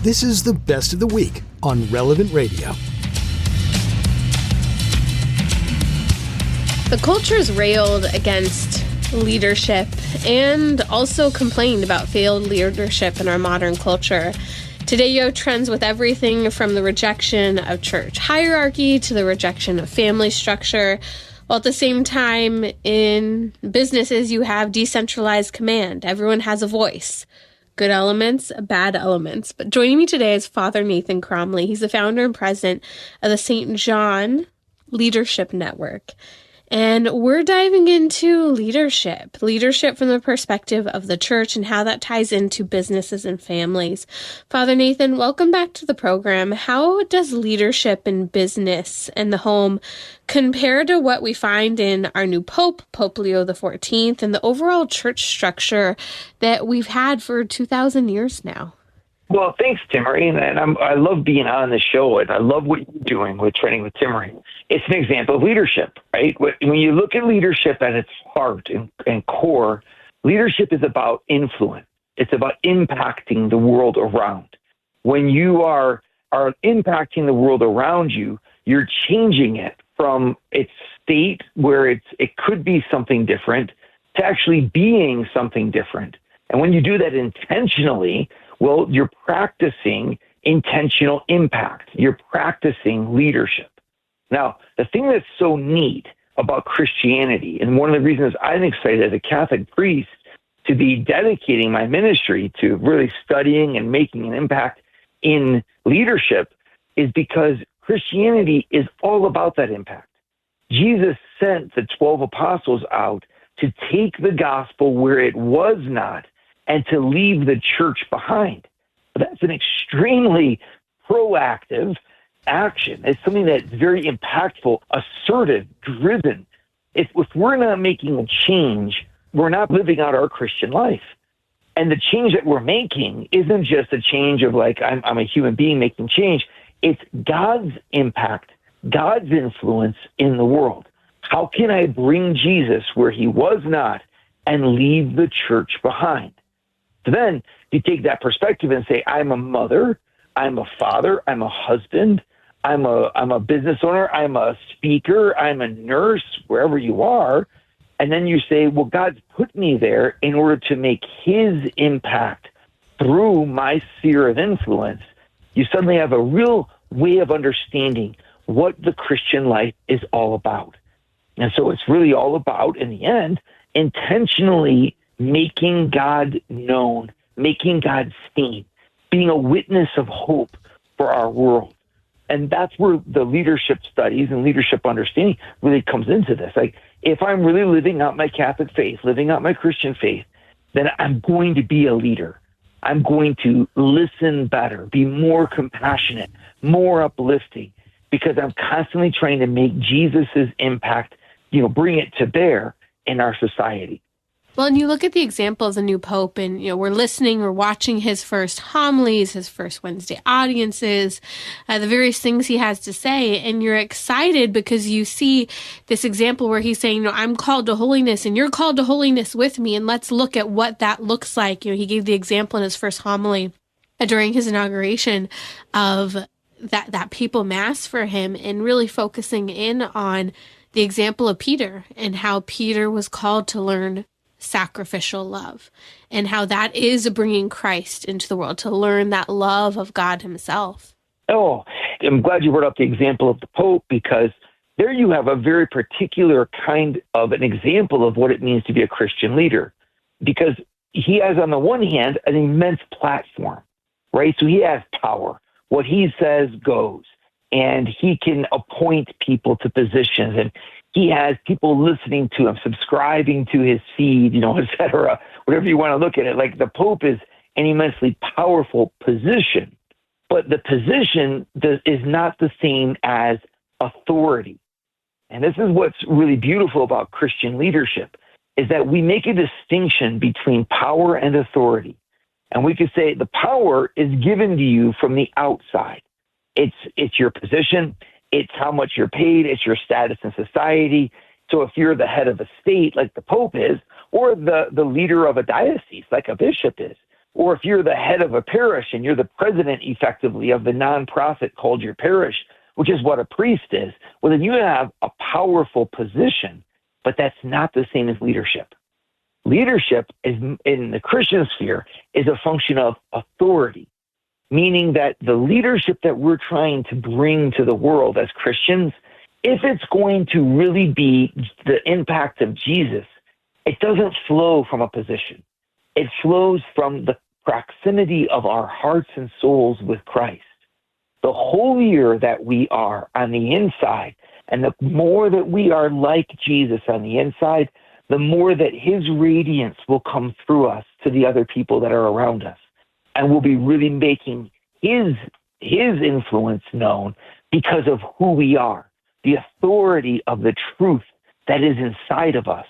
This is the Best of the Week on Relevant Radio. The culture's railed against leadership and also complained about failed leadership in our modern culture. Today, you have trends with everything from the rejection of church hierarchy to the rejection of family structure. While at the same time, in businesses, you have decentralized command. Everyone has a voice. Good elements, bad elements. But joining me today is Father Nathan Cromly. He's the founder and president of the St. John Leadership Network. And we're diving into leadership from the perspective of the church and how that ties into businesses and families. Father Nathan, welcome back to the program. How does leadership in business and the home compare to what we find in our new Pope, Pope Leo XIV, and the overall church structure that we've had for 2,000 years now? Well, thanks, Timmerie, and I love being on the show, and I love what you're doing with Training with Timmerie. It's an example of leadership, right? When you look at leadership at its heart and core, leadership is about influence. It's about impacting the world around. When you are impacting the world around you, you're changing it from its state where it could be something different to actually being something different. And when you do that intentionally, well, you're practicing intentional impact. You're practicing leadership. Now, the thing that's so neat about Christianity, and one of the reasons I'm excited as a Catholic priest to be dedicating my ministry to really studying and making an impact in leadership, is because Christianity is all about that impact. Jesus sent the 12 apostles out to take the gospel where it was not and to leave the church behind. That's an extremely proactive action. It's something that's very impactful, assertive, driven. If we're not making a change, we're not living out our Christian life. And the change that we're making isn't just a change of like, I'm a human being making change. It's God's impact, God's influence in the world. How can I bring Jesus where he was not and leave the church behind? So then you take that perspective and say, I'm a mother, I'm a father, I'm a husband, I'm a business owner, I'm a speaker, I'm a nurse, wherever you are. And then you say, well, God's put me there in order to make his impact through my sphere of influence. You suddenly have a real way of understanding what the Christian life is all about. And so it's really all about, in the end, intentionally making God known, making God seen, being a witness of hope for our world. And that's where the leadership studies and leadership understanding really comes into this. Like, if I'm really living out my Catholic faith, living out my Christian faith, then I'm going to be a leader. I'm going to listen better, be more compassionate, more uplifting, because I'm constantly trying to make Jesus's impact, bring it to bear in our society. Well, and you look at the example of the new Pope, and, we're listening, we're watching his first homilies, his first Wednesday audiences, the various things he has to say, and you're excited because you see this example where he's saying, I'm called to holiness, and you're called to holiness with me, and let's look at what that looks like. He gave the example in his first homily during his inauguration of that papal mass for him, and really focusing in on the example of Peter and how Peter was called to learn sacrificial love and how that is bringing Christ into the world, to learn that love of God himself. Oh, I'm glad you brought up the example of the Pope, because there you have a very particular kind of an example of what it means to be a Christian leader, because he has, on the one hand, an immense platform, right? So he has power. What he says goes, and he can appoint people to positions, and he has people listening to him, subscribing to his feed, et cetera, whatever you want to look at it. Like, the Pope is an immensely powerful position, but the position is not the same as authority. And this is what's really beautiful about Christian leadership, is that we make a distinction between power and authority. And we could say the power is given to you from the outside. It's your position. It's how much you're paid. It's your status in society. So if you're the head of a state, like the Pope is, or the leader of a diocese, like a bishop is, Or if you're the head of a parish and you're the president effectively of the nonprofit called your parish, which is what a priest is, well, then you have a powerful position, but that's not the same as leadership. Leadership is, in the Christian sphere, is a function of authority, meaning that the leadership that we're trying to bring to the world as Christians, if it's going to really be the impact of Jesus, it doesn't flow from a position. It flows from the proximity of our hearts and souls with Christ. The holier that we are on the inside, and the more that we are like Jesus on the inside, the more that his radiance will come through us to the other people that are around us. And we'll be really making his influence known because of who we are, the authority of the truth that is inside of us.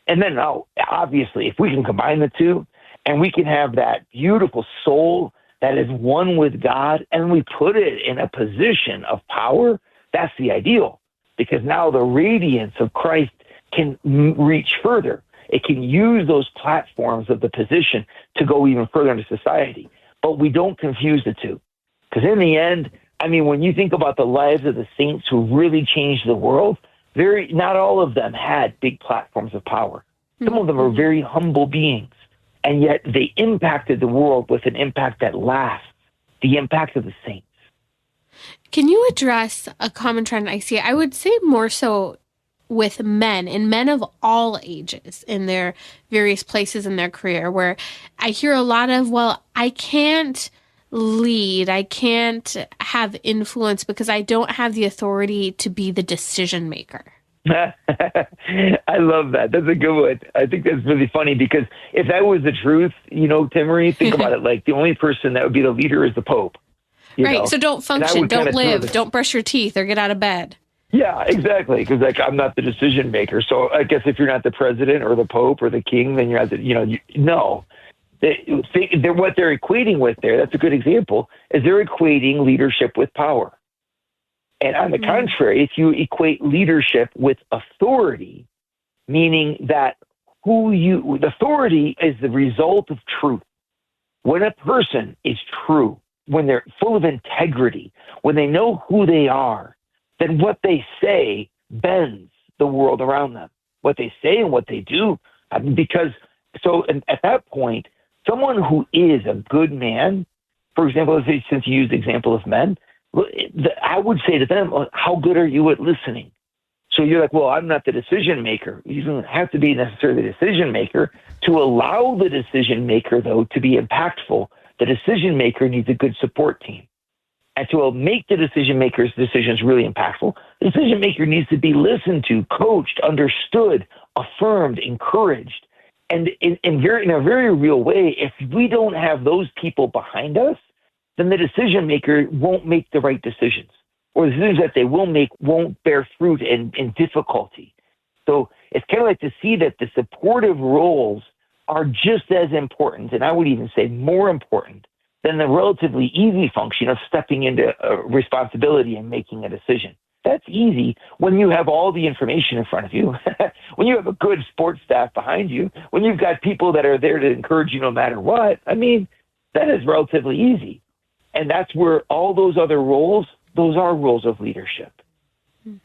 And then now, obviously, if we can combine the two, and we can have that beautiful soul that is one with God, and we put it in a position of power, that's the ideal. Because now the radiance of Christ can reach further. It can use those platforms of the position to go even further into society. But we don't confuse the two. Because in the end, I mean, when you think about the lives of the saints who really changed the world, not all of them had big platforms of power. Some of them are very humble beings. And yet they impacted the world with an impact that lasts, the impact of the saints. Can you address a common trend I see? I would say more so with men, and men of all ages in their various places in their career, where I hear a lot of, well, I can't lead, I can't have influence because I don't have the authority to be the decision maker. I love that. That's a good one. I think that's really funny because if that was the truth, Timmerie, think about it, like the only person that would be the leader is the Pope. Right. Know? So don't function, don't live, don't brush your teeth or get out of bed. Yeah, exactly. Because I'm not the decision maker. So I guess if you're not the president or the Pope or the king, then you're not the, no. What they're equating with there, that's a good example, is they're equating leadership with power. And on the contrary, if you equate leadership with authority, meaning that the authority is the result of truth. When a person is true, when they're full of integrity, when they know who they are, then what they say bends the world around them. What they say and what they do. At that point, someone who is a good man, for example, since you used the example of men, I would say to them, how good are you at listening? So you're like, well, I'm not the decision maker. You don't have to be necessarily the decision maker. To allow the decision maker, though, to be impactful, the decision maker needs a good support team. And to make the decision maker's decisions really impactful, the decision maker needs to be listened to, coached, understood, affirmed, encouraged. And in a very real way, if we don't have those people behind us, then the decision maker won't make the right decisions, or the decisions that they will make won't bear fruit in difficulty. So it's kind of like to see that the supportive roles are just as important, and I would even say more important, than the relatively easy function of stepping into a responsibility and making a decision. That's easy when you have all the information in front of you, when you have a good sports staff behind you, when you've got people that are there to encourage you no matter what. I mean, that is relatively easy. And that's where all those other roles, those are roles of leadership.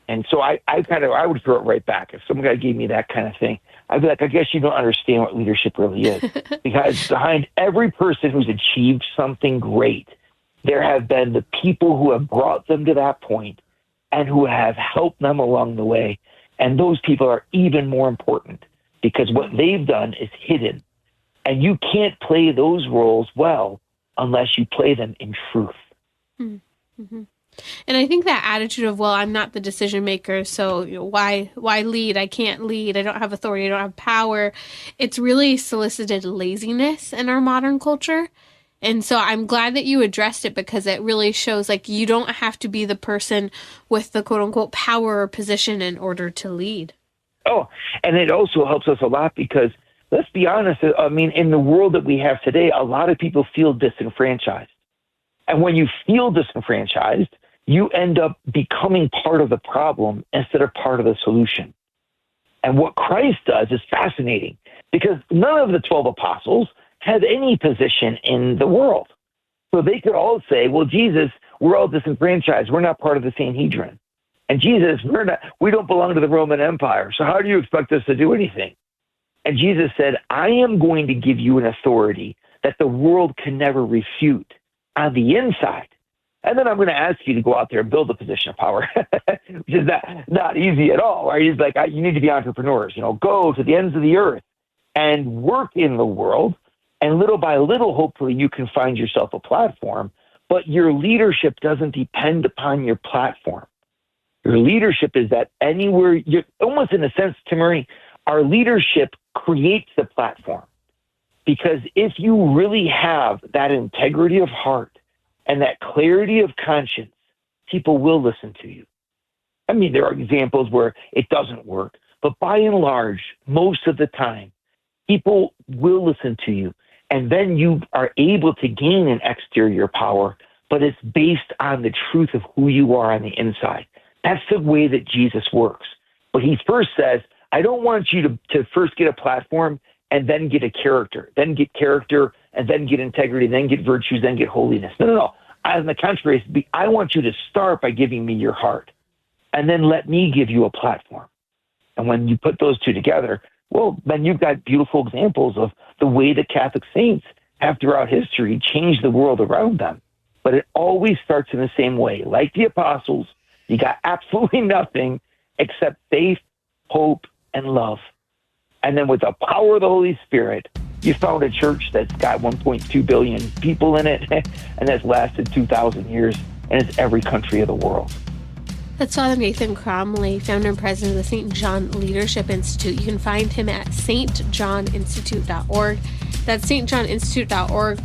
And so I would throw it right back. If some guy gave me that kind of thing, I'd be like, I guess you don't understand what leadership really is. Because behind every person who's achieved something great, there have been the people who have brought them to that point and who have helped them along the way. And those people are even more important because what they've done is hidden. And you can't play those roles well unless you play them in truth. Mm-hmm. And I think that attitude of, well, I'm not the decision maker, so why lead? I can't lead. I don't have authority. I don't have power. It's really solicited laziness in our modern culture. And so I'm glad that you addressed it because it really shows like you don't have to be the person with the quote unquote power or position in order to lead. Oh, and it also helps us a lot because let's be honest. I mean, in the world that we have today, a lot of people feel disenfranchised. And when you feel disenfranchised, you end up becoming part of the problem instead of part of the solution. And what Christ does is fascinating because none of the 12 apostles have any position in the world. So they could all say, well, Jesus, we're all disenfranchised. We're not part of the Sanhedrin. And Jesus, we don't belong to the Roman Empire. So how do you expect us to do anything? And Jesus said, I am going to give you an authority that the world can never refute on the inside. And then I'm going to ask you to go out there and build a position of power, which is not easy at all. Right? He's like, you need to be entrepreneurs. Go to the ends of the earth and work in the world. And little by little, hopefully, you can find yourself a platform. But your leadership doesn't depend upon your platform. Your leadership is that anywhere, you're almost in a sense, Timmerie, our leadership creates the platform. Because if you really have that integrity of heart and that clarity of conscience, people will listen to you. I mean, there are examples where it doesn't work, but by and large, most of the time, people will listen to you. And then you are able to gain an exterior power, but it's based on the truth of who you are on the inside. That's the way that Jesus works. But he first says, I don't want you to first get a platform and then get a character, then get character, and then get integrity, then get virtues, then get holiness. No. On the contrary, I want you to start by giving me your heart, and then let me give you a platform. And when you put those two together, well, then you've got beautiful examples of the way the Catholic saints have throughout history changed the world around them. But it always starts in the same way. Like the apostles, you got absolutely nothing except faith, hope, and love. And then with the power of the Holy Spirit, you found a church that's got 1.2 billion people in it, and that's lasted 2,000 years, and it's every country of the world. That's Father Nathan Cromly, founder and president of the St. John Leadership Institute. You can find him at stjohninstitute.org. That's stjohninstitute.org.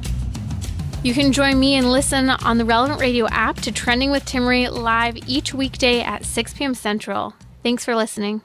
You can join me and listen on the Relevant Radio app to Trending with Timmerie live each weekday at 6 p.m. Central. Thanks for listening.